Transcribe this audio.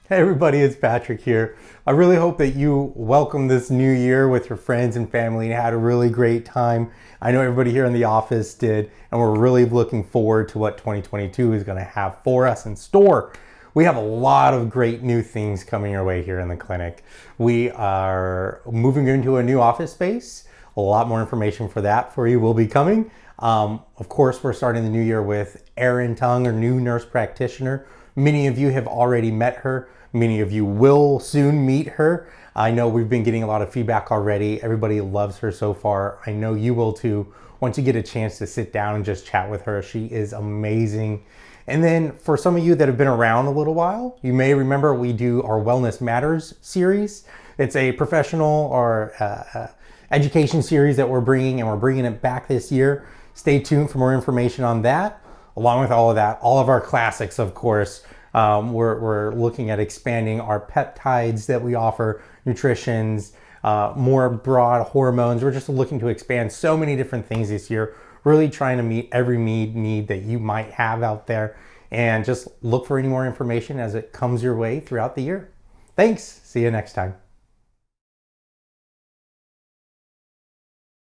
Hey everybody, it's Patrick here. I really hope that you welcome this new year with your friends and family and had a really great time. I know everybody here in the office did, and we're really looking forward to what 2022 is going to have for us in store. We have a lot of great new things coming our way here in the clinic. We are moving into a new office space. A lot more information for that for you will be coming. Of course, we're starting the new year with Erin Tung, our new nurse practitioner. Many of you have already met her. Many of you will soon meet her. I know we've been getting a lot of feedback already. Everybody loves her so far. I know you will too. Once you get a chance to sit down and just chat with her, she is amazing. And then for some of you that have been around a little while, you may remember we do our Wellness Matters series. It's a professional or education series that we're bringing, and we're bringing it back this year. Stay tuned for more information on that. Along with all of that, all of our classics, of course. We're looking at expanding our peptides that we offer, nutritions, more broad hormones. We're just looking to expand so many different things this year, really trying to meet every need that you might have out there, and just look for any more information as it comes your way throughout the year. Thanks. See you next time.